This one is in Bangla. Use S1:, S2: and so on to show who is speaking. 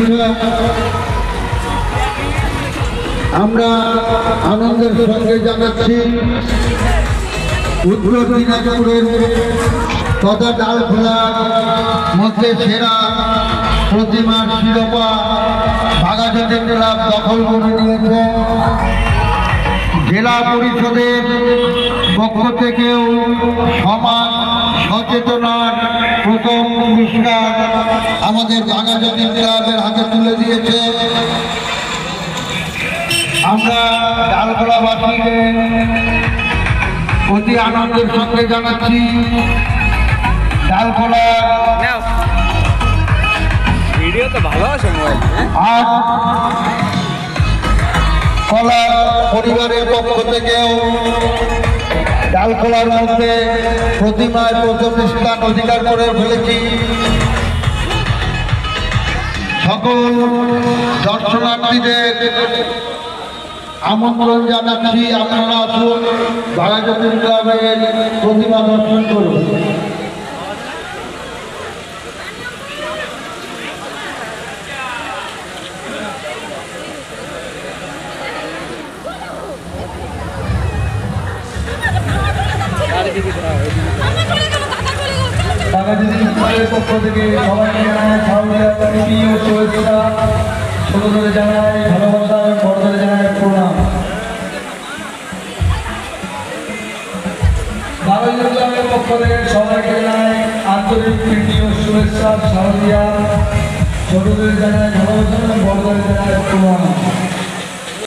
S1: শুভেচ্ছা আমরা আনন্দের সঙ্গে জানাচ্ছি উত্তর দিনাজপুরের তথা ডালখোলার মধ্যে সেরা প্রতিমার শিরোপা বাঘাযতীন ক্লাব দখল করে নিয়েছে। জেলা পরিষদের পক্ষ থেকেও সমাজ সচেতনার প্রথম পুরস্কার আমাদের বাঘাযতীন ক্লাবের হাতে তুলে দিয়েছে। আমরা ডালখোলাবাসীকে অতি আনন্দের সঙ্গে জানাচ্ছি ডালখোলা
S2: ভিডিও তো ভালো আছে মোবাইল
S1: আজ কলা পরিবারের পক্ষ থেকেও ডালখোলার মধ্যে প্রতিমায় প্রথম স্থান অধিকার করে ফেলেছি। সকল দর্শনার্থীদের আমন্ত্রণ জানাচ্ছি, আপনারা আসুন বাঘাযতীন ক্লাবের প্রতিমা দর্শন করুন। বাঘাযতীন ক্লাবের পক্ষ থেকে সবাইকে জানায় শুভেচ্ছা, ছোটদের জানায় ভালোবাসা, বড়দের জানায় প্রণাম। বাঘাযতীন ক্লাবের পক্ষ থেকে সবাইকে জানায় আন্তরিক প্রীতি ও শুভেচ্ছা, শারদিয়া, ছোটদের জানায় ভালোবাসা, বড়দের জানায় প্রণাম।